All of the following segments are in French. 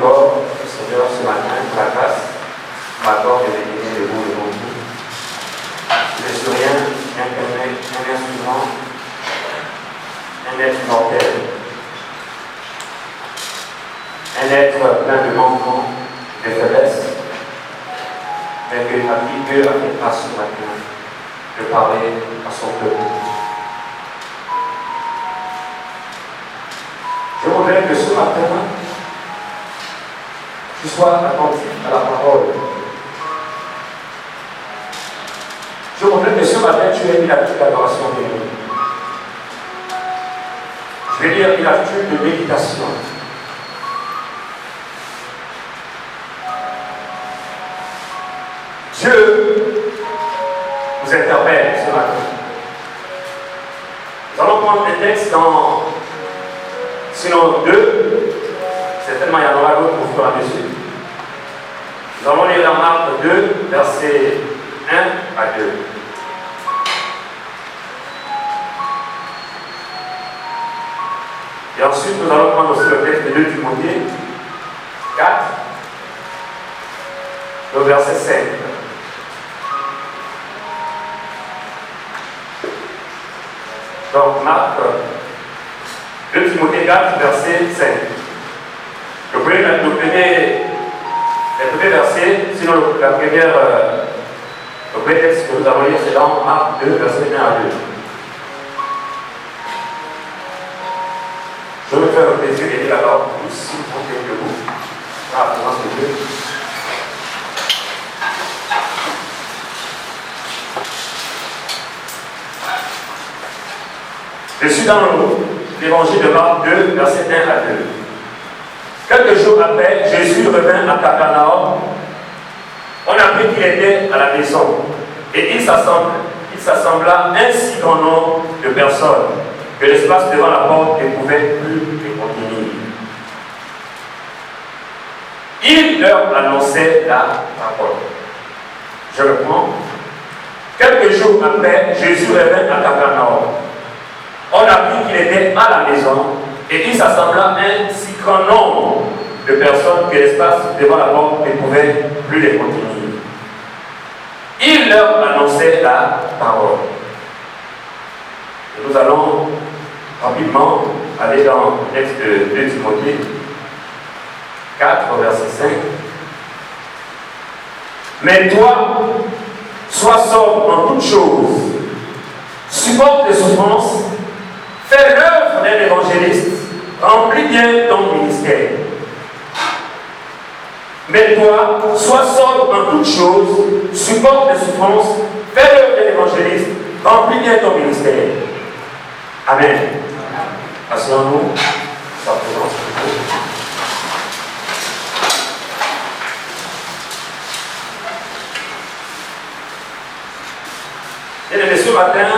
encore, Seigneur, ce matin, pour la grâce, m'accorde de venir debout devant vous. Je ne suis rien qu'un instrument, un être mortel, un être plein de manquements, de faiblesses, mais que Dieu a fait grâce ce matin de parler à son peuple. Je voudrais que ce matin, tu sois attentif à la parole. Je voudrais que ce matin, tu aies une attitude d'adoration de Dieu. Je vais dire une attitude de méditation. Dieu nous interpelle ce matin. Nous allons prendre des textes dans, sinon 2, certainement il y en aura d'autres au fur et à mesure. Nous allons lire dans Marc 2, versets 1 à 2. Et ensuite, nous allons prendre aussi le texte de 2 Timothée 4, le verset 5. Donc, Marc 2 Timothée 4, verset 5. Le premier verset, sinon le premier texte que nous allons lire, c'est dans Marc 2, verset 1 à 2. Je vais me faire le plaisir d'aider la parole pour tous, si vous comptez que vous, à la présence de Dieu. Je suis dans l'évangile de Marc 2, verset 1 à 2. Quelques jours après, Jésus revint à Capernaum. On apprit qu'il était à la maison. Et il s'assembla un si grand nombre de personnes que l'espace devant la porte ne pouvait plus les contenir. Il leur annonçait la parole. Je reprends. Quelques jours après, Jésus revint à Capernaum. On apprit qu'il était à la maison et il s'assembla un si grand nombre de personnes que l'espace devant la porte ne pouvait plus les contenir. Il leur annonçait la parole. Et nous allons rapidement aller dans le texte de 2 Timothée 4, verset 5. Mais toi, sois sobre en toutes choses, supporte les souffrances, fais l'œuvre d'un évangéliste, remplis bien ton ministère. Mais toi, sois sobre en toutes choses, supporte les souffrances, fais l'œuvre d'un évangéliste, remplis bien ton ministère. Amen. Asseyons-nous, sa présence. Et ce matin,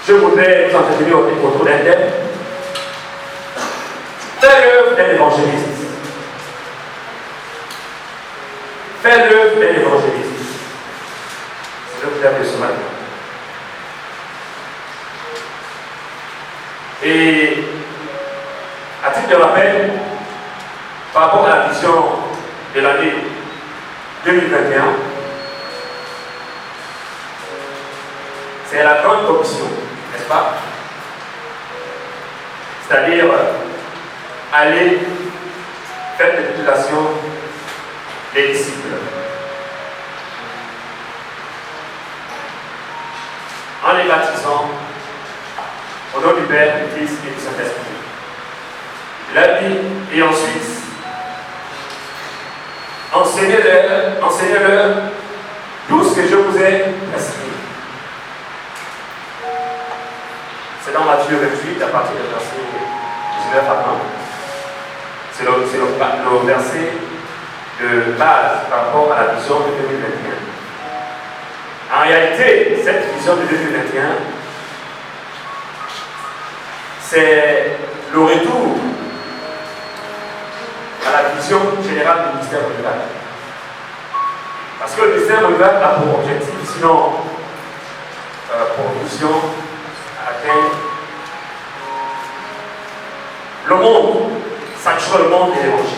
je voudrais vous entretenir autour d'un thème. Fais l'œuvre d'un évangéliste. Fais l'œuvre d'un évangéliste. C'est le thème de ce matin. Et à titre de rappel, par rapport à la vision de l'année 2021, c'est la grande commission, n'est-ce pas? C'est-à-dire aller faire des multiplications des disciples. En les baptisant au nom du Père, du Fils et du Saint-Esprit. Il a dit, et ensuite, enseignez-leur tout ce que je vous ai prescrit. C'est dans Matthieu 28, à partir du verset 19 à 20. C'est le verset de base par rapport à la vision de 2021. En réalité, cette vision de 2021, c'est le retour à la vision générale du ministère rural. Parce que le ministère rural a pour objectif, sinon pour vision, atteindre le monde saturent le monde de l'évangile.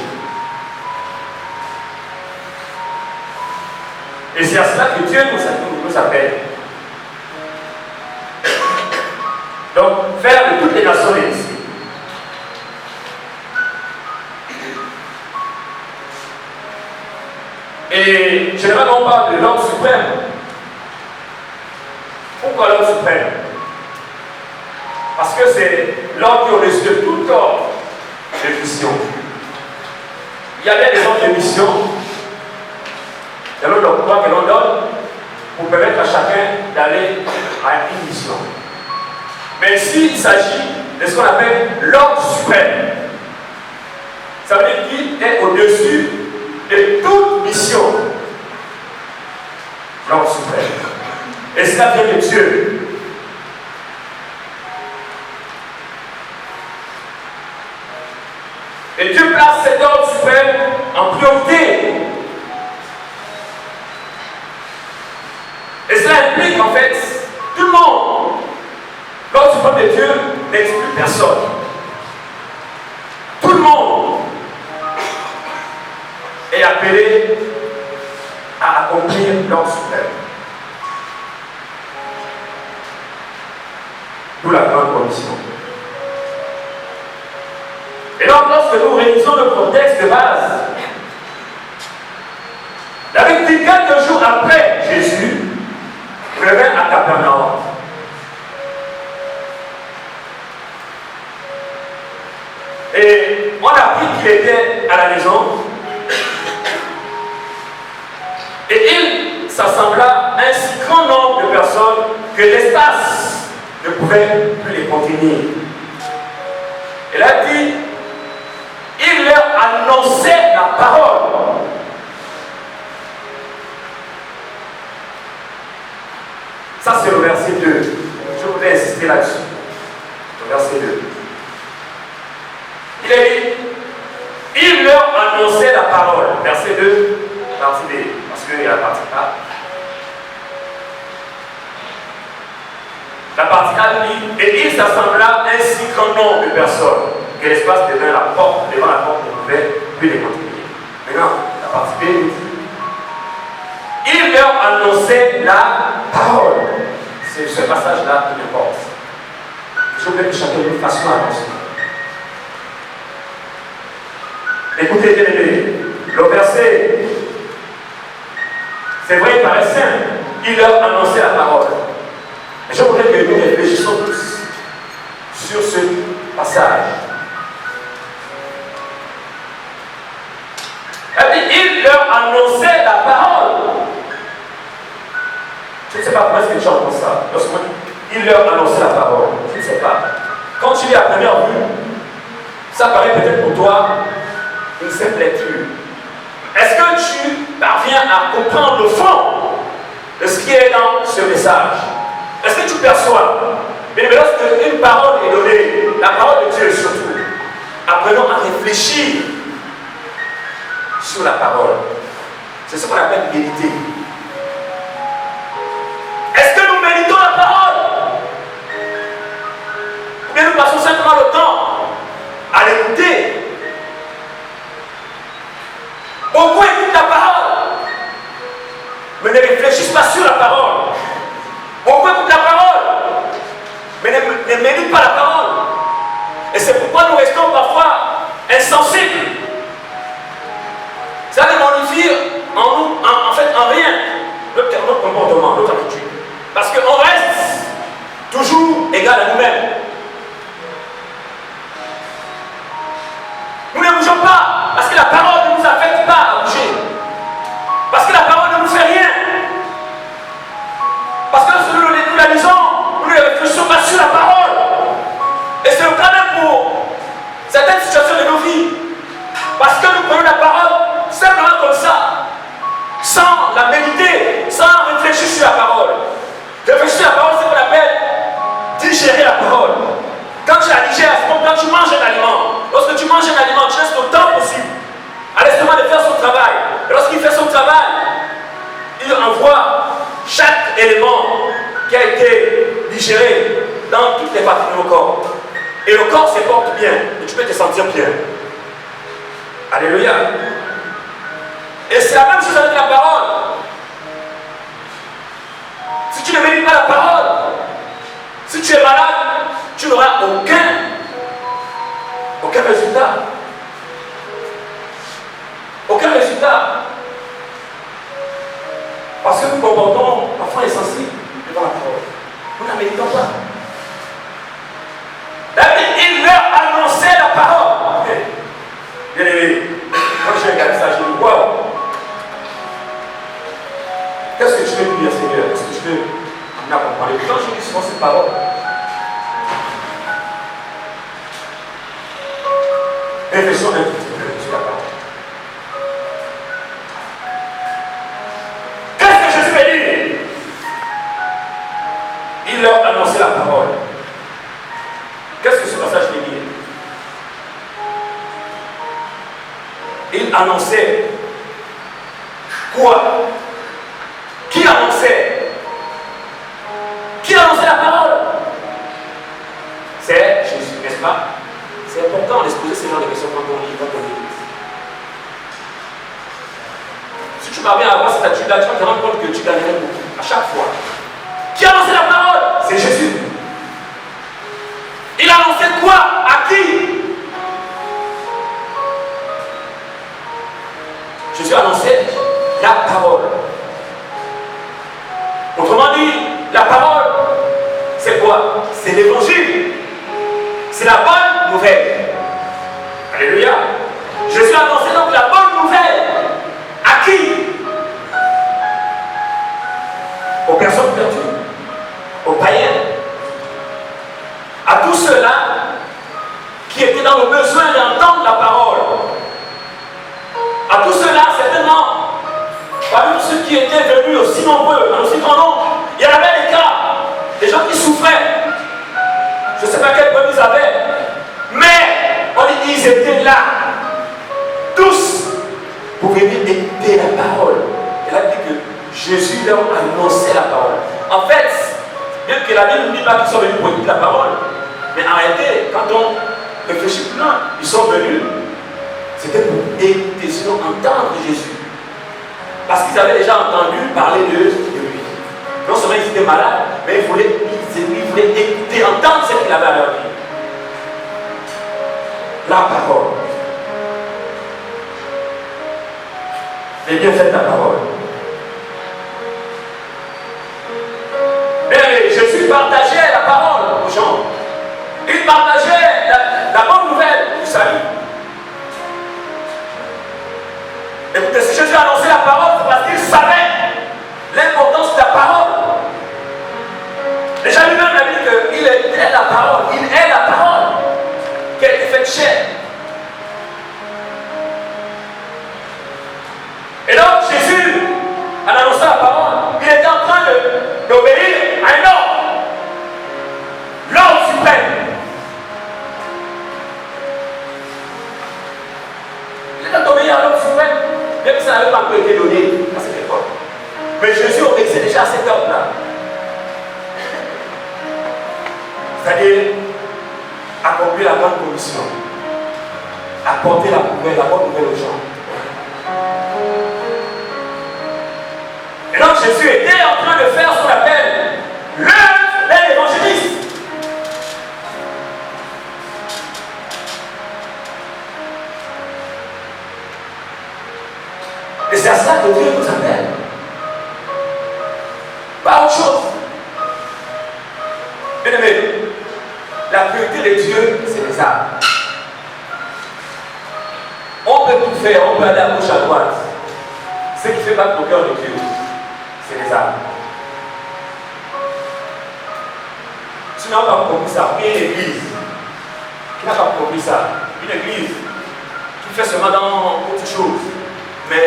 Et c'est à cela que Dieu nous appelle. Donc, faire de toutes les nations des disciples. Et généralement, on parle de l'homme suprême. Pourquoi l'homme suprême? Parce que c'est l'homme qui est au-dessus de tout ordre de mission. Il y a bien des ordres de mission, selon le pouvoir que l'on donne, pour permettre à chacun d'aller à une mission. Mais ici, il s'agit de ce qu'on appelle l'homme suprême. Ça veut dire qu'il est au-dessus de toute mission. L'homme suprême. Et cela vient de Dieu. Et Dieu place cet ordre suprême en priorité. Et cela implique en fait tout le monde. L'ordre suprême de Dieu n'exclut personne. Tout le monde est appelé à accomplir l'ordre suprême. D'où la grande commission. Et donc, lorsque nous réalisons le contexte de base, David dit quelques jours après Jésus revint à Capernaum. Et on a appris qu'il était à la maison. Et il s'assembla un si grand nombre de personnes que l'espace ne pouvait plus les contenir. Et là, il dit, il leur annonçait la parole. Ça, c'est le verset 2. Je voudrais insister là-dessus. Le verset 2. Il a dit, il leur annonçait la parole. Verset 2, partie B, parce qu'il y a la partie A. La partie A dit, et il s'assembla un si grand nombre de personnes que l'espace devant la porte ne pouvait plus les contenir. Maintenant, la partie B dit, il leur annonçait la parole. C'est ce passage-là qui m'importe. Je voudrais que chacun nous fasse attention. Écoutez, bien aimé, le verset, c'est vrai, il paraît simple. Il leur annonçait la parole. Et je voudrais que nous réfléchissions tous sur ce passage. Il leur annonçait la parole. Je ne sais pas pourquoi est-ce que tu entends ça. Il leur annonçait la parole. Je ne sais pas. Quand tu lis à première vue, ça paraît peut-être pour toi une simple lecture. Est-ce que tu parviens à comprendre le fond de ce qui est dans ce message? Est-ce que tu perçois? Mais lorsque une parole est donnée, la parole de Dieu surtout, apprenons à réfléchir sur la parole. C'est ce qu'on appelle méditer. Est-ce que nous méditons la parole? Ou bien nous passons simplement le temps à l'écouter? Beaucoup écoutent la parole, mais ne réfléchissent pas sur la parole. Beaucoup écoutent la parole, mais ne méditent pas la parole. Et c'est pourquoi nous restons parfois insensibles. Ça les modifie en fait en rien notre comportement, notre attitude. Parce qu'on reste toujours égal à nous-mêmes. Nous ne bougeons pas parce que la parole ne nous affecte pas à bouger. Parce que la parole ne nous fait rien. Parce que nous la lisons, nous ne réfléchissons pas sur la parole. Et c'est le cas même pour certaines situations de nos vies. Parce que nous prenons la parole simplement comme ça, sans la méditer, sans réfléchir sur la parole. Réfléchir sur la parole, c'est ce qu'on appelle digérer la parole. Quand tu la digères, c'est comme quand tu manges un aliment. Lorsque tu manges un aliment, tu laisses le temps possible à l'estomac de faire son travail. Et lorsqu'il fait son travail, il envoie chaque élément qui a été digéré dans toutes les parties de nos corps. Et le corps se porte bien, et tu peux te sentir bien. Alléluia. Et c'est la même chose avec la parole. Si tu ne mérites pas la parole, si tu es malade, tu n'auras aucun résultat. Aucun résultat. Parce que nous comportons parfois insensibles devant la parole. Nous ne méritons pas. David, il leur annonçait la parole. Bien aimé, quand j'ai regardé ça, je me dis, waouh, qu'est-ce que tu veux dire, Seigneur? Qu'est-ce que tu veux m'amener à comprendre? Et quand je dis souvent cette parole, réfléchissons un petit peu sur la parole. Qu'est-ce que Jésus veut dire? Il leur annonçait la parole. Qu'est-ce que ce passage veut dire? Il annonçait quoi? Qui annonçait? Qui annonçait la parole? C'est Jésus, n'est-ce pas? C'est important de se poser ce genre de questions quand on lit, quand on lit. Si tu parviens à avoir cette attitude-là, tu vas te rendre compte que tu gagnerais beaucoup, à chaque fois. Qui annonçait la parole? C'est Jésus. Il annonçait quoi? À qui? Jésus annonçait la parole. Autrement dit, la parole, c'est quoi? C'est l'évangile. C'est la bonne nouvelle. Alléluia. Jésus annonçait donc la bonne nouvelle. À qui? Aux personnes perdues, aux païens, à tous ceux-là qui étaient dans le besoin d'entendre la parole. À tous ceux-là, certainement, parmi ceux qui étaient venus aussi nombreux, en aussi grand nombre, il y avait des cas, des gens qui souffraient. Je ne sais pas quel problème ils avaient, mais on dit ils étaient là, tous, pour venir écouter la parole. Et là, il dit que Jésus leur annonçait la parole. En fait, bien que la Bible ne dit pas qu'ils sont venus pour écouter la parole, mais en réalité, quand on réfléchit plus loin, ils sont venus. C'était pour écouter, sinon entendre Jésus. Parce qu'ils avaient déjà entendu parler de lui. Non seulement ils étaient malades, mais ils voulaient écouter, entendre ce qu'il avait à leur dire. La parole. Les bienfaits de la parole. Et Jésus partageait la parole aux gens. Il partageait la bonne nouvelle du salut. Écoutez, si Jésus a annoncé la parole, c'est parce qu'il savait l'importance de la parole. Déjà lui-même a dit qu'il est la parole, il est la parole qui a été faite chair. Et donc Jésus, en annonçant la parole, il était en train d'obéir à un ordre, l'ordre suprême. Il était d'obéir à l'ordre suprême. Même si ça n'avait pas encore été donné à cette époque. Mais Jésus obéissait déjà à cet ordre-là. C'est-à-dire accomplir la grande commission. Apporter la bonne nouvelle aux gens. Et donc Jésus était en train de faire ce qu'on appelle l'œuvre d'un évangéliste. Et c'est à ça que Dieu nous appelle. Pas autre chose. Bien aimé, la priorité de Dieu, c'est les âmes. On peut tout faire, on peut aller à gauche, à droite. Ce qui fait battre le cœur de Dieu, c'est les âmes. Tu n'as pas compris ça. Une église qui n'a pas compris ça. Une église qui fait seulement dans autre chose. Mais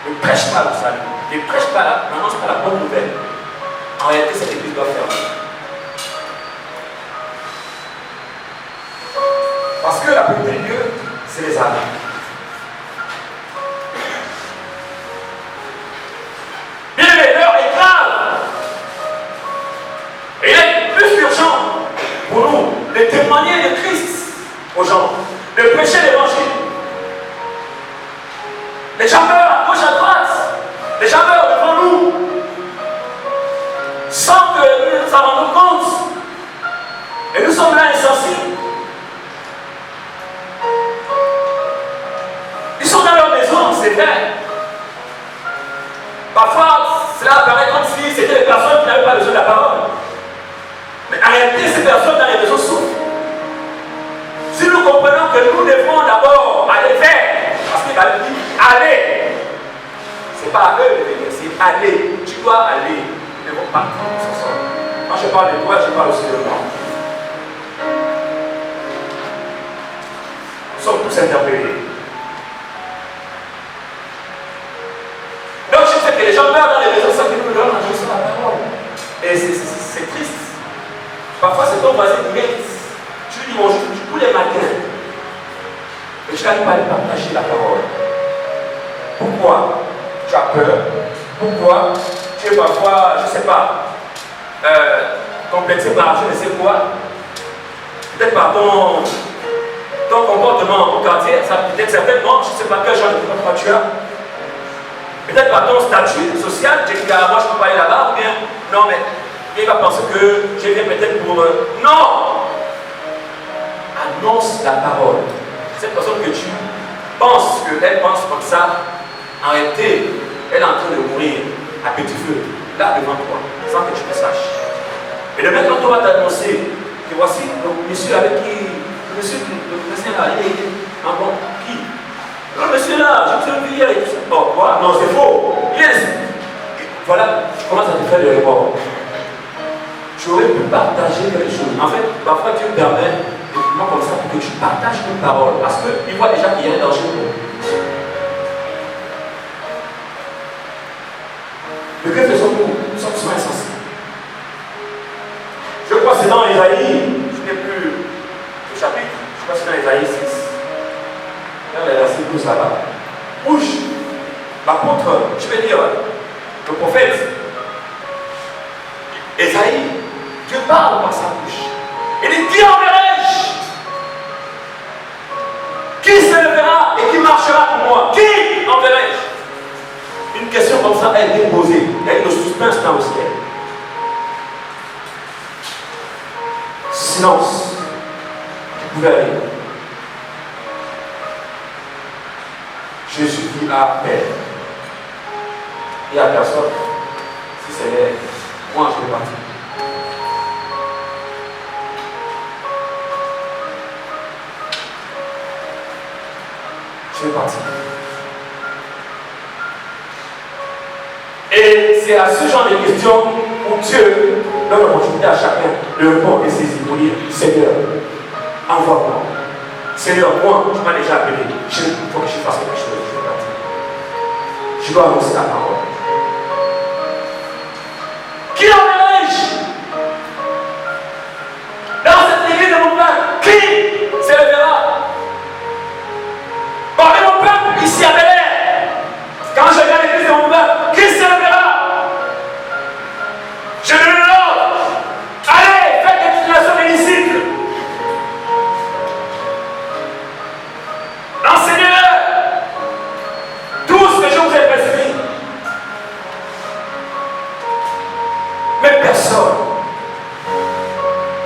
ne prêche pas le salut, ne prêche pas, n'annonce pas la bonne nouvelle. En réalité, cette église doit fermer. Parce que la priorité de Dieu, c'est les âmes. Bien aimé, l'heure est grave. Et il est plus urgent pour nous de témoigner de Christ aux gens, de prêcher l'évangile. Les gens meurent à gauche, à droite. Les gens meurent devant nous. Sans que nous nous en rendions compte. Et nous sommes là insensibles. Ils sont dans leur maison, c'est vrai. Parfois, cela apparaît comme si c'était des personnes qui n'avaient pas besoin de la parole. Mais en réalité, ces personnes dans les maisons souffrent. Si nous comprenons que nous devons d'abord aller vers, parce qu'il va dire aller, c'est pas à eux de venir, c'est aller. Tu dois aller. Nous devons partir ce soir. Quand je parle de toi, je parle aussi de moi. Nous sommes tous interpellés. Donc je sais que les gens meurent dans les maisons sans que nous leur adressons la parole. Et c'est triste. Parfois c'est ton voisin qui vient. Tu lui dis bonjour tous les matins. Mais tu n'arrives pas à lui partager la parole. Pourquoi? Tu as peur. Pourquoi? Tu es parfois, je ne sais pas, complexé par je ne sais quoi. Peut-être par ton comportement au quartier. Peut-être certainement, je ne sais pas quel genre de comportement tu as. Peut-être par ton statut social, tu dis moi je ne peux pas aller là-bas, ou bien non, mais il va penser que je viens peut-être pour. Non! Annonce la parole. Cette personne que tu penses qu'elle pense comme ça, en réalité, elle est en train de mourir à petit feu, là devant toi, sans que tu le saches. Et le mec, quand on va t'annoncer que voici le monsieur avec qui, le monsieur là, il est en bon, qui? Le monsieur là, je me suis hier et tout ça. Oh, quoi? Non, c'est faux. Yes. Voilà, tu commences à te faire des reports. Tu aurais pu partager quelque chose. En fait, parfois Dieu permet des moments comme ça pour que tu partages une parole. Parce qu'il voit déjà qu'il y a un danger pour nous. Mais que faisons-nous? Nous sommes souvent insensibles. Je crois que c'est dans Isaïe, je n'ai plus le chapitre, je crois que c'est dans Isaïe 6. Dans les versets 12 là-bas. Bouge, l'apôtre, je vais dire, le prophète, Isaïe, Dieu parle par sa bouche. Il dit, qui enverrai-je? Qui se lèvera et qui marchera pour moi? Qui enverrai-je? Une question comme ça a été posée. Il y a eu le suspense dans le ciel. Silence. Qui pouvait aller. Jésus dit à Père et à personne, si c'est moi, je vais partir. Je vais partir. Et c'est à ce genre de questions où Dieu donne l'opportunité à chacun de répondre et saisir pour dire Seigneur, envoie-moi. Seigneur, moi, tu m'as déjà appelé. Il faut que je fasse quelque chose. Je vais partir. Je dois annoncer la parole. Qui enverrai-je? Dans cette église de mon père, qui s'élèvera? Parmi mon peuple, ici à Bel-Air, quand je regarde l'église de mon père, qui s'élèvera? Je donne l'ordre. Allez, faites des titulations des disciples. Enseignez-le tout ce que je vous ai prescrit. Mais personne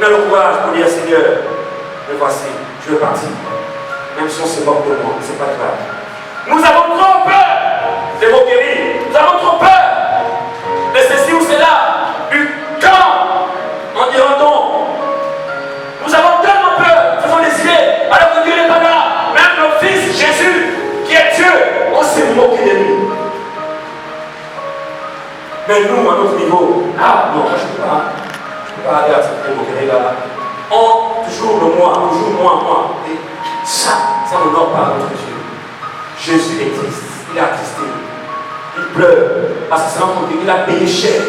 n'a le courage pour dire Seigneur, me voici, je veux partir. Même si on se moque de moi, c'est pas grave. Nous avons trop peur de vos guéris. Nous avons trop peur de ceci ou cela. Du quand en dira-t-on? Nous avons tellement peur, faisons des idées, alors que Dieu n'est pas là. Même le Fils Jésus, qui est Dieu, on s'est moqué de lui. Mais nous, à notre niveau, ah non, je ne peux pas aller à cette moquerie-là. On, toujours le moi, toujours moi. Et ça n'honore pas notre Dieu. Jésus est triste, il est attristé, il pleure, parce que c'est rendu compte qu'il a payé cher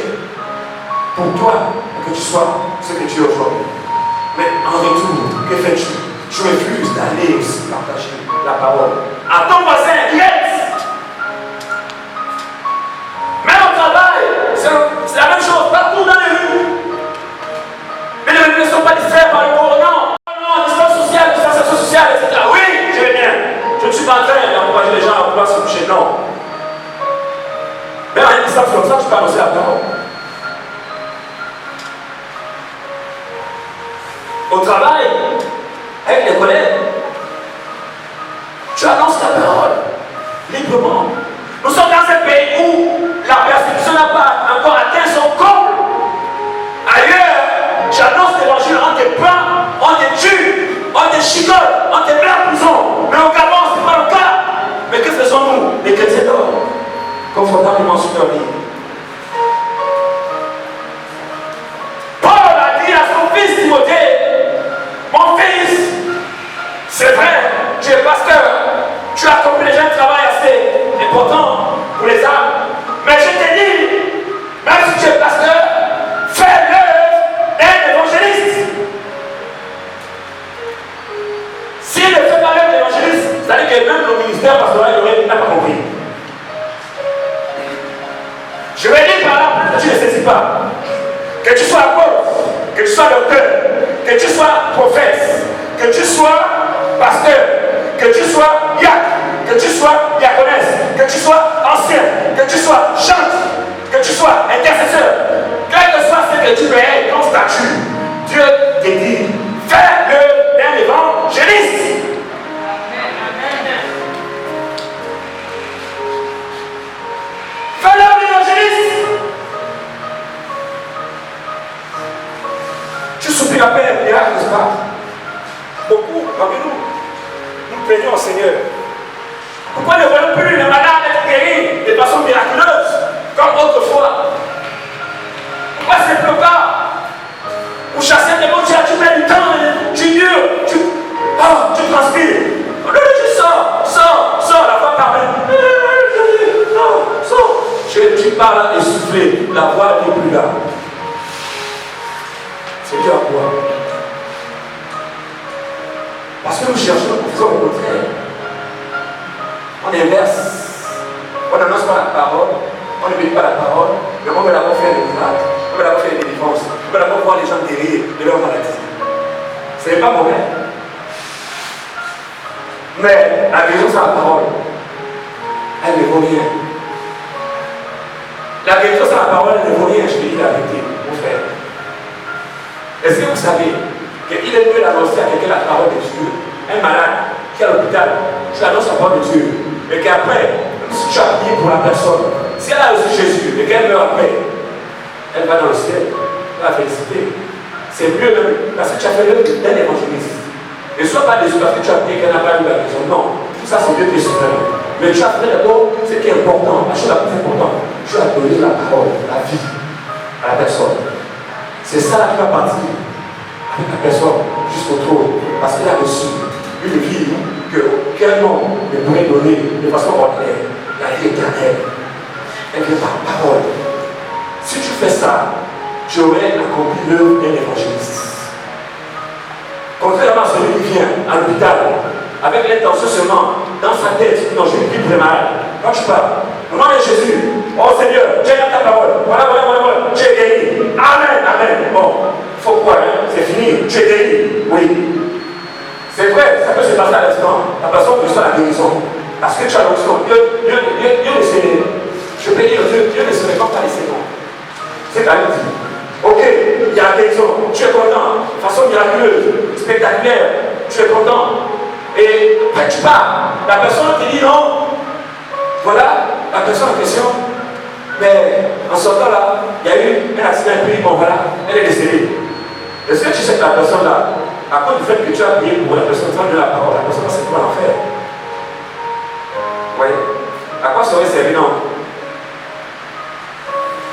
pour toi, pour que tu sois ce que tu es aujourd'hui. Mais en retour, que fais-tu? Tu refuses d'aller aussi partager la parole à ton voisin, yes! Même au travail, c'est la même chose, partout dans les rues. Mais les rues ne sont pas distraits par le corona. Non, distanciation sociale, etc. Oui, je vais bien. Je ne suis pas en train d'encourager les gens à vouloir se coucher, non. au travail, avec les collègues. Tu annonces la parole librement. Nous sommes dans un pays où la persécution n'a pas encore atteint son comble. Ailleurs, tu annonces l'évangile, on te prend, on te tue, on te chicote, on te met en prison. Mais au Gabon, ce n'est pas le cas. Mais que faisons-nous, les chrétiens d'or, confortablement sur leur lit? Paul a dit à son fils Timothée, mon fils, c'est vrai, tu es pasteur, tu as accompli déjà un travail assez important pour les âmes. Mais je te dis, même si tu es pasteur, fais l'œuvre d'un évangéliste. S'il ne fait pas l'œuvre d'évangéliste, c'est-à-dire que même le ministère pastoral n'a pas compris. Je vais dire par là, que tu ne saisis pas. Que tu sois apôtre, que tu sois docteur, que tu sois prophète, que tu sois pasteur, que tu sois diacre, que tu sois diaconesse, que tu sois ancien, que tu sois chante, que tu sois intercesseur, quel que soit ce que tu veux être, ton statut, Dieu te dit, fais-le d'un évangéliste. Fais-le d'un évangéliste. Tu soupires la paix, miracle, n'est-ce pas? Beaucoup parmi nous plaignons au Seigneur. Pourquoi ne voyons plus les malades être guéris de façon miraculeuse, comme autrefois? Pourquoi c'est le cas? Pour chasser des mots, tu mets du temps, tu dures, tu transpires. Tu sors, la voix parle. Sors. Tu parles essoufflé, la voix n'est plus là. C'est Dieu à quoi? Parce que nous cherchons, nous faisons au contraire. On inverse. On n'annonce pas la parole, on ne médite pas la parole, mais on veut d'abord faire des miracles, on veut d'abord faire des délivrances, on veut d'abord voir les gens guérir de leur maladie. Ce n'est pas mauvais. Mais la guérison, c'est la parole. Elle ne vaut rien. La guérison, c'est la parole, elle ne vaut rien, je te dis la vérité, mon frère. Est-ce que vous savez qu'il est mieux d'annoncer à quelqu'un la parole de Dieu, un malade qui est à l'hôpital, tu annonces la parole de Dieu, mais qu'après, si tu as prié pour la personne, si elle a reçu Jésus et qu'elle meurt après, elle va dans le ciel, elle va féliciter. C'est mieux même, parce que tu as fait l'œuvre d'un évangéliste. Ne sois pas déçu parce que tu as prié qu'elle n'a pas eu la raison. Non, tout ça c'est Dieu qui est suprême. Mais tu as fait d'abord ce qui est important, la chose la plus importante. Tu as donné la parole, la vie à la personne. C'est ça qui va partir avec la personne jusqu'au trône. Parce qu'elle a reçu une vie qu'un homme ne pourrait donner de façon ordinaire. La vie éternelle. Elle vient par parole. Si tu fais ça, tu aurais accompli l'œuvre d'un évangéliste. Contrairement à celui qui vient à l'hôpital avec l'intention seulement dans sa tête, non, je suis très malade. Quand tu parles, au nom de Jésus, oh Seigneur, j'ai ta parole. Voilà, tu es guéri. Amen. Bon, il faut quoi, hein? C'est fini, tu es guéri. Oui. C'est vrai, ça peut se passer à l'instant. La personne reçoit la guérison. Parce que tu as l'option. Dieu ne sait. Je peux dire, Dieu ne se récolte pas les séquences. C'est quand même dit. Ok, il y a la guérison, tu es content, de façon miraculeuse, spectaculaire, tu es content. Et après tu pars, la personne te dit non. Voilà, la personne en question. Mais en sortant là, il y a eu un accident et puis bon voilà, elle est décédée. Est-ce que tu sais que la personne là, à cause du fait que tu as prié pour la personne sans de la parole, la personne va se trouver en enfer. Oui. À quoi ça aurait servi non?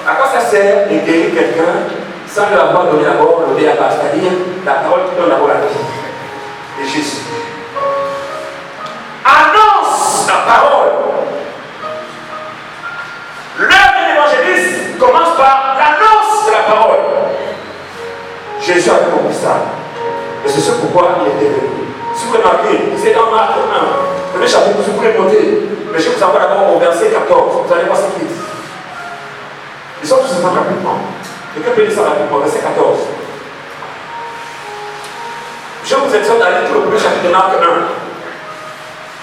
À quoi ça sert de guérir quelqu'un sans lui avoir donné d'abord le débat, c'est-à-dire la parole qui donne d'abord la vie de Jésus? Annonce la parole. L'œuvre de l'évangéliste commence par l'annonce de la parole. Jésus a compris ça. Et c'est ce pourquoi il était venu. Si vous remarquez, c'est dans Marc 1, premier chapitre, vous pouvez noter. Mais je vous envoie d'abord au verset 14. Vous allez voir ce qu'il dit. Ils sont tous ensemble rapidement. Quelqu'un peut lire ça rapidement, verset 14. Je vous exhorte à lire tout le premier chapitre de Marc 1.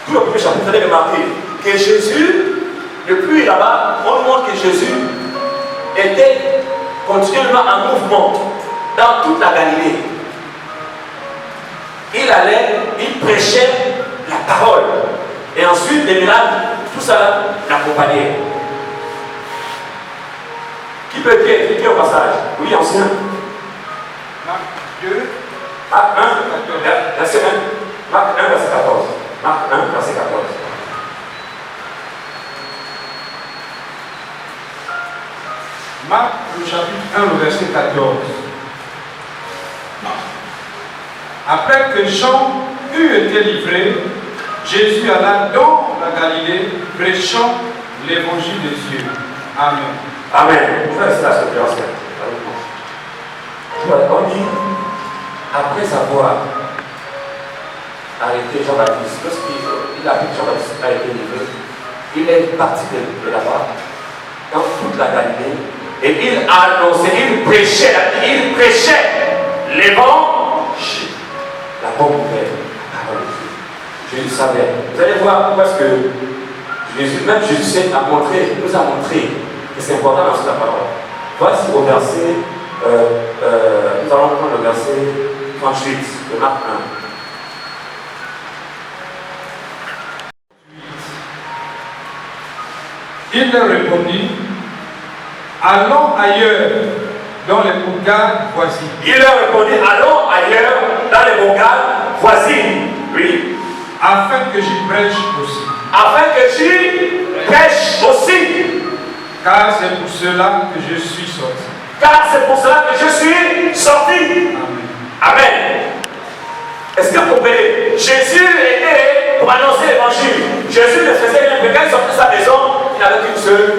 Tout le premier chapitre, vous allez remarquer que Jésus, depuis là-bas, on montre que Jésus était continuellement en mouvement dans toute la Galilée. il prêchait la parole. Et ensuite, les miracles, tout ça l'accompagnait. Qui peut écrire au passage? Oui, ancien. Marc 2. Marc 1, verset 1. Marc 1, verset 14. Marc 1, verset 14. Marc, le chapitre 1, le verset 14. Après que Jean eut été livré, Jésus alla dans la Galilée, prêchant l'évangile de Dieu. Amen. Amen. Vous faites cela, ce verset. On dit, après avoir arrêté Jean-Baptiste, lorsqu'il a vu que Jean-Baptiste a été livré, il est parti de là-bas, dans toute la Galilée, et il annonçait, il prêchait l'évangile, la bonne nouvelle, la parole de Dieu. Jésus savait. Vous allez voir pourquoi est-ce que Jésus nous a montré que c'est important dans la parole. Voici au verset, nous allons prendre le verset 38 de Marc 1. Il leur répondit, allons ailleurs dans les bourgades voisines. Il leur répondit, allons ailleurs dans les bourgades voisines. Oui. Afin que j'y prêche aussi. Afin que j'y prêche aussi. Car c'est pour cela que je suis sorti. Car c'est pour cela que je suis sorti. Amen. Amen. Est-ce que vous comprenez? Jésus était pour annoncer l'évangile. Jésus ne faisait rien, mais quand il sortait de sa maison, il n'avait qu'une seule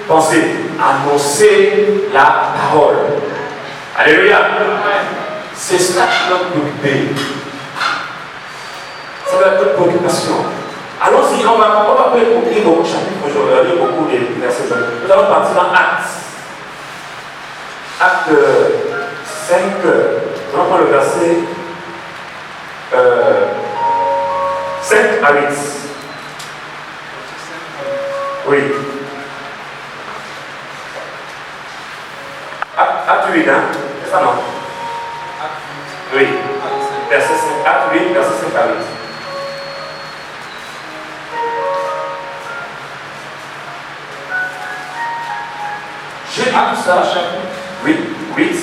pensée: annoncer la parole. Alléluia. C'est cela qui doit nous préoccuper. Ça doit être notre préoccupation. Allons-y, on va lire beaucoup de chapitres aujourd'hui, lire beaucoup de versets. Nous allons partir dans Actes. Acte 5, nous allons prendre le verset 5 à 8. Oui. Acte 8, hein? C'est ça, non? Oui. Verset 5, Acte 8, verset 5 à 8. J'ai dit tout ça. Oui, 8,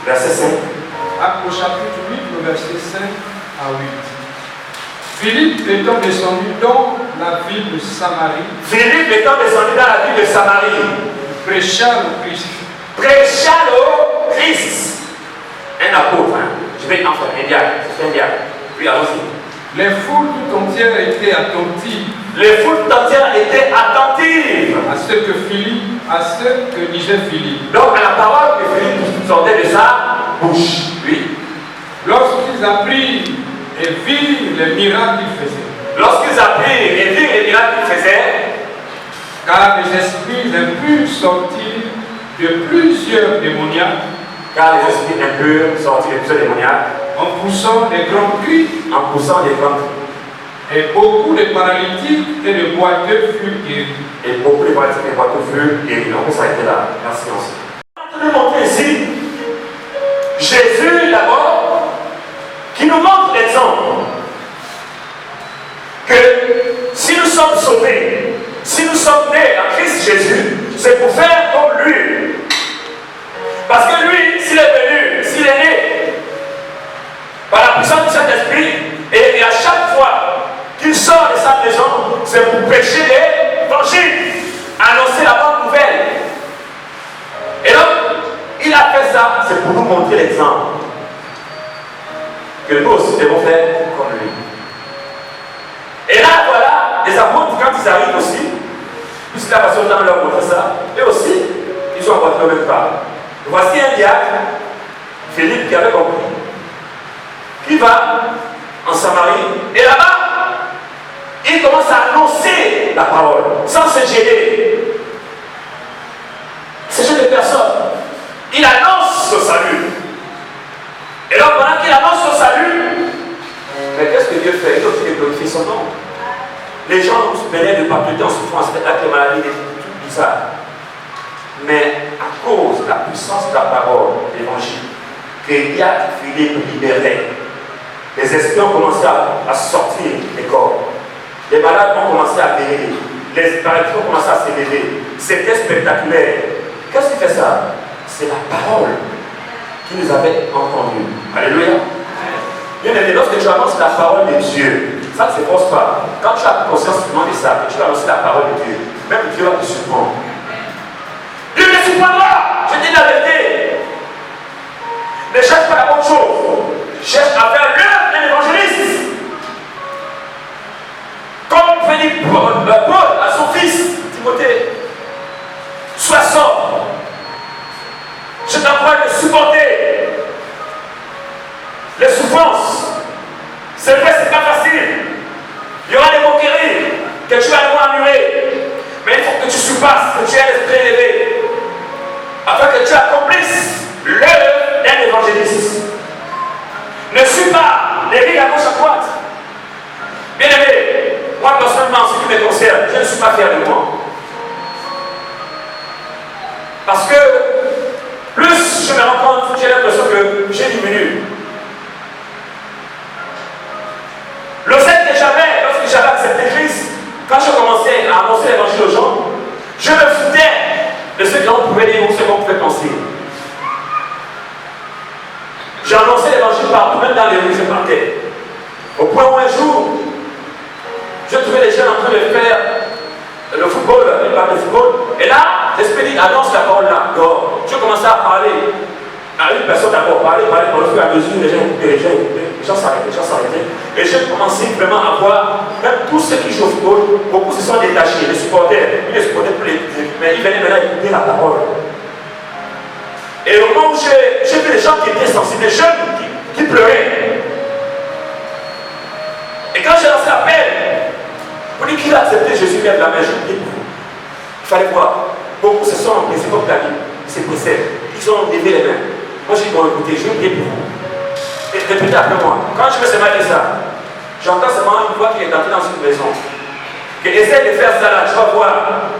verset 5. Acte au chapitre 8, le verset 5 à 8. Philippe étant descendu dans la ville de Samarie. Philippe étant descendu dans la ville de Samarie. Prêcha le Christ. Prêcha le Christ. Un apôtre, hein. Je vais en faire un diacre. C'est un diacre. Oui, allons-y. Les foules tout entières étaient attentives. Les foules tout entières étaient attentives à ce que disait Philippe. Donc à la parole que Philippe sortait de sa bouche. Oui. Lorsqu'ils apprirent et virent les miracles qu'il faisait. Lorsqu'ils apprirent et virent les miracles qu'il faisait. Car les esprits impurs sortirent de plusieurs démoniaques. Car les esprits impurs sortirent de plusieurs démoniaques. En poussant des grands cris. En poussant des grands cris. Et beaucoup de paralytiques et de boiteux furent guéris. Et beaucoup de paralytiques et de boiteux furent guéris. Donc ça a été là. Merci, merci. Je vais montrer ici Jésus d'abord, qui nous montre l'exemple que si nous sommes sauvés, si nous sommes nés en Christ Jésus, c'est pour faire comme lui. Parce que lui, s'il est venu, s'il est né par la puissance du Saint-Esprit, et à chaque fois qu'il sort de sa maison, c'est pour prêcher l'évangile, annoncer la bonne nouvelle. Et donc, il a fait ça, c'est pour nous montrer l'exemple que nous aussi devons faire comme lui. Et là, voilà, les apôtres, quand ils arrivent aussi, puisque la passion dans leur montrer ça, eux aussi, ils sont rentrés au même pas. Voici un diacre, Philippe, qui avait compris, qui va en Samarie, et là-bas, il commence à annoncer la parole, sans se gêner. C'est juste des personnes. Il annonce le salut. Et donc, pendant qu'il annonce le salut, mais qu'est-ce que Dieu fait? Il aussi glorifier son nom. Les gens se mêlaient de partout en souffrance, avec les maladies, tout ça. Mais à cause de la puissance de la parole, de l'évangile, que Philippe libérait, Les esprits ont commencé à sortir des corps. Les malades ont commencé à guérir. Les paralytiques ont commencé à s'élever. C'était spectaculaire. Qu'est-ce qui fait ça? C'est la parole qui nous avait entendus. Alléluia. Bien aimé, lorsque tu annonces la parole de Dieu, ça ne se force pas. Quand tu as conscience de ça, et tu vas annoncer la parole de Dieu, même Dieu va te surprendre. Dieu ne surprendra. Je dis la vérité. Ne cherche pas la bonne chose. Cherche à faire l'œuvre d'un évangéliste. Comme fait dit Paul à son fils, Timothée. Sois sobre. Je t'encourage de supporter les souffrances. C'est vrai, c'est pas facile. Il y aura des moqueries que tu vas devoir endurer. Mais il faut que tu surpasses, que tu aies l'esprit élevé. Afin que tu accomplisses l'œuvre d'un évangéliste. Ne suis pas les rires à gauche à droite. Bien aimé, moi personnellement, en ce qui me concerne, je ne suis pas fier de moi. Parce que plus je me rends compte, j'ai l'impression que j'ai diminué. Le fait que j'avais, lorsque j'avais accepté Christ, quand je commençais à annoncer l'évangile aux gens, je me foutais de ce qu'on pouvait dire ou ce qu'on pouvait penser. J'ai annoncé l'évangile partout, même dans les rues, je partais. Au point où un jour, je trouvais les jeunes en train de faire le football, ils parlent de football, et là, l'esprit dit, annonce la parole là. Donc, je commençais à parler à une personne d'abord, parler, au fur et à mesure, les gens s'arrêtaient. Et j'ai commencé vraiment à voir, même tous ceux qui jouent au football, beaucoup se sont détachés, les supporters, ils ne supportaient plus les équipes, mais ils venaient maintenant écouter la parole. Et au moment où j'ai vu les gens qui étaient sensibles, des jeunes qui pleuraient. Et quand j'ai lancé l'appel, pour dire qu'il a accepté Jésus, lève la main, je prie pour vous. Il fallait voir. Beaucoup se sont empressés comme David, ils se pressaient, ils ont levé les mains. Moi j'ai dit, bon écoutez, je vais prier pour vous. Et répétez après moi. Quand je me suis mal ça, j'entends seulement une voix qui est entrée dans une maison. Qui essaie de faire ça là, tu vas voir,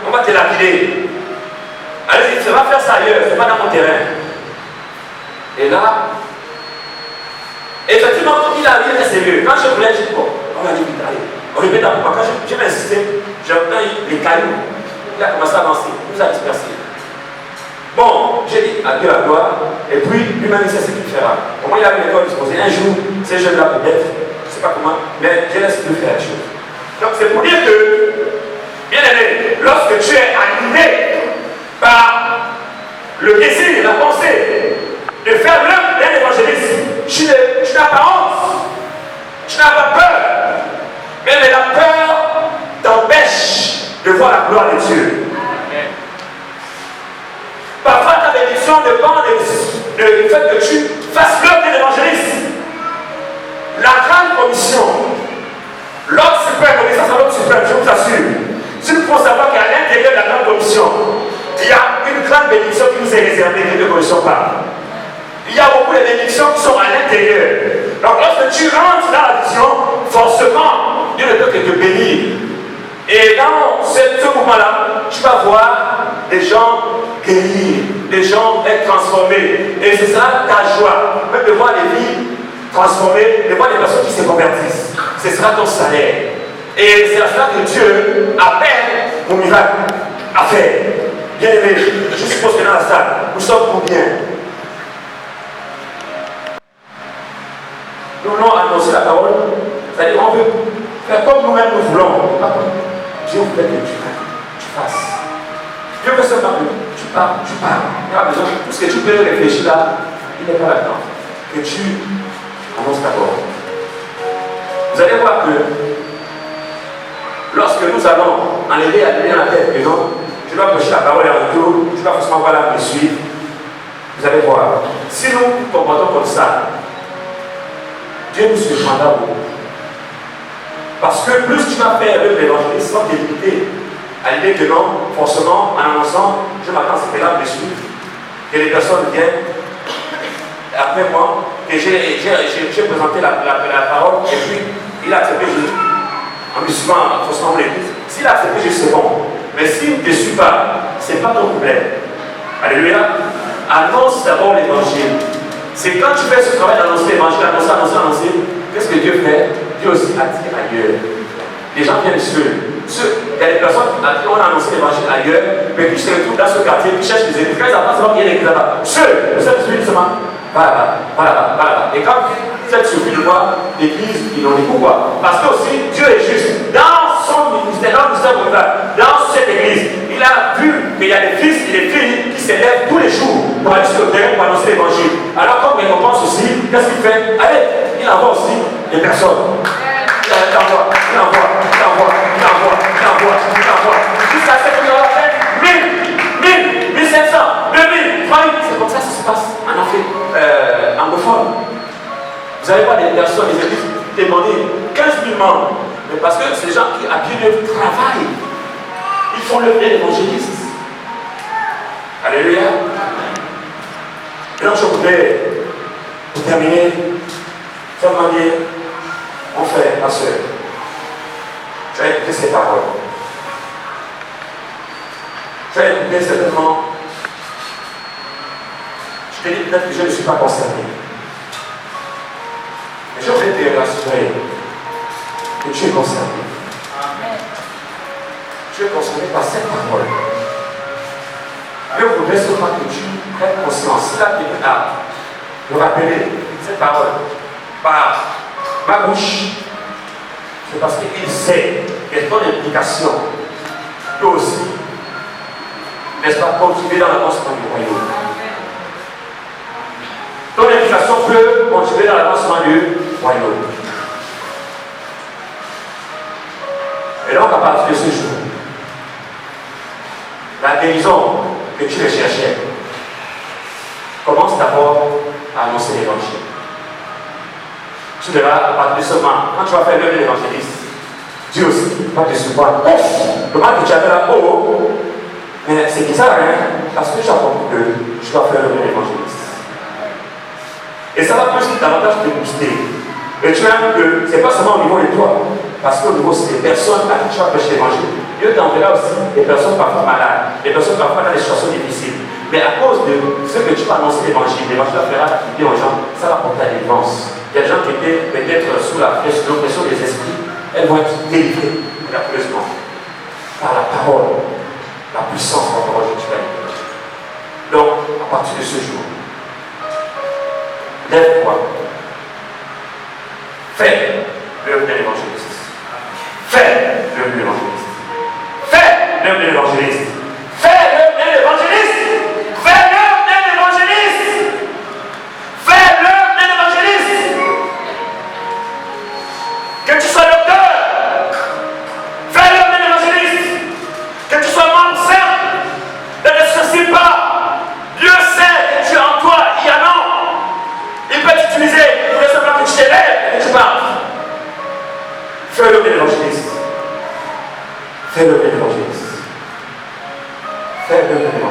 on va te lapider. Allez-y, ça va faire ça ailleurs, c'est pas dans mon terrain. Et là, effectivement, quand il arrive, c'est sérieux. Quand je voulais, je dis, bon, on va dire, allez, on répète après moi. Quand j'ai insisté, j'ai entendu les cailloux. Il a commencé à avancer, il nous a dispersés. Bon, j'ai dit à Dieu la gloire, et puis lui-même il sait ce qu'il fera. Au moins il a mis l'école disposée. Un jour, ces jeunes-là peut-être, je ne sais pas comment, mais je laisse lui faire la chose. Donc c'est pour dire que, bien aimé, lorsque tu es animé par le désir, la pensée de faire l'œuvre d'un évangéliste, tu n'as pas honte, tu n'as pas peur, mais la peur t'empêche de voir la gloire de Dieu. Parfois ta bénédiction dépend du fait que tu fasses l'œuvre d'un évangéliste. La grande commission, l'ordre suprême, l'obéissance à l'ordre suprême, je vous assure, si nous pouvons savoir qu'à l'intérieur de la grande commission, il y a une grande bénédiction qui nous est réservée, qui ne connaissons pas. Il y a beaucoup de bénédictions qui sont à l'intérieur. Donc lorsque tu rentres dans la vision, forcément, Dieu ne peut que te bénir. Et dans ce mouvement-là, tu vas voir des gens guérir, des gens être transformés. Et c'est ça ta joie, même de voir des vies transformées, de voir des personnes qui se convertissent. Ce sera ton salaire. Et c'est à cela que Dieu appelle au miracle à faire. Bien aimé, je suppose que dans la salle, nous sommes combien? Nous voulons annoncer la parole, c'est-à-dire qu'on veut faire comme nous-mêmes nous voulons. Dieu voulait que tu fasses. Dieu veut seulement que tu parles. Il n'y a pas besoin. Tout ce que tu peux réfléchir là, il n'est pas là-dedans. Que tu annonces ta parole. Vous allez voir que lorsque nous allons enlever la tête, que non, je dois prêcher la parole en retour, je dois forcément voir là me suivre. Vous allez voir. Si nous nous comportons comme ça, Dieu nous surprendra beaucoup. Parce que plus tu vas faire l'œuvre de l'évangéliste sans t'éviter à l'idée que non, forcément, en annonçant, je m'attends à ce que là me suivre, que les personnes viennent après moi, que j'ai présenté la parole, et puis il a accepté Jésus. En me suivant, forcément, l'église. S'il a accepté Jésus, c'est bon. Mais s'il ne te suit pas, ce n'est pas ton problème. Alléluia. Annonce d'abord l'évangile. C'est quand tu fais ce travail d'annoncer l'évangile, annoncer, qu'est-ce viennent il y a des personnes à qui on a annoncé l'évangile ailleurs, mais qui se retrouvent dans ce quartier, qui cherchent des églises. Quand ils avancent, ils vont bien l'église là-bas. Le Saint-Esprit, seulement, va là-bas. Et quand vous êtes surpris de voir l'église, ils n'ont dit pourquoi? Parce que aussi, Dieu est juste. Dans son ministère, dans cette église, il a vu qu'il y a des fils et des filles qui s'élèvent tous les jours pour aller sur le terrain pour annoncer l'évangile. Alors, comme récompense aussi, qu'est-ce qu'il fait? Allez, il envoie aussi des personnes. Il envoie. Jusqu'à ce qu'il y aura fait 1000, 1500, 2000, 3000. C'est comme ça que ça se passe en Afrique anglophone. Vous n'avez pas des personnes, des églises demander 15 000 membres. Mais parce que c'est des gens qui, à pied d'œuvre, travaillent. Ils font le bien évangéliste. Alléluia. Maintenant, je voudrais, pour terminer, faire demander mon frère, ma soeur. Tu as écouté ces paroles. Tu as écouté certainement. Je te dis peut-être que je ne suis pas concerné. Mais je voudrais te rassurer que tu es concerné. Tu es concerné par cette parole. Je voudrais seulement que tu prennes conscience. Si là tu es là, de rappeler cette parole par ma bouche, c'est parce qu'il sait que ton implication peut aussi, n'est-ce pas, contribuer dans l'avancement du royaume. Ton implication peut contribuer dans l'avancement du royaume. Et donc, à partir de ce jour, la guérison que tu recherchais commence d'abord à annoncer l'évangile. Tu verras, à partir de ce moment, quand tu vas faire l'œuvre de l'évangéliste, Dieu aussi va te surprendre. Le mal que tu avais là-haut, mais c'est bizarre, hein, parce que tu as compris que tu vas faire l'œuvre de l'évangéliste. Et ça va plus davantage te booster. Et tu vois que ce n'est pas seulement au niveau de toi, parce qu'au niveau, c'est des personnes à qui tu vas prêcher l'évangile. Dieu t'enverra aussi des personnes parfois malades, des personnes parfois dans des situations difficiles. Mais à cause de ce que tu vas annoncer l'évangile va faire activité aux gens, ça va porter à délivrance. Il y a des gens qui étaient peut-être sous l'oppression des esprits, elles vont être délivrées miraculeusement par la parole, la puissance de la parole que tu vas libérer. Donc, à partir de ce jour, lève-toi, fais l'œuvre de l'évangéliste. Fais l'œuvre de l'évangéliste. Fais l'œuvre de l'évangéliste. Fais l'œuvre de l'évangéliste. Fais l'œuvre de l'évangéliste. Fais l'œuvre de l'évangéliste. Que tu sois docteur, fais l'œuvre de l'évangéliste. Que tu sois membre saint, ne te soucie pas. Dieu sait que tu es en toi, il y a non. Il peut t'utiliser pour simplement que tu t'élèves et que tu parles. Fais l'œuvre de l'évangéliste. Fais l'œuvre de l'évangéliste. Fais l'œuvre de l'évangéliste.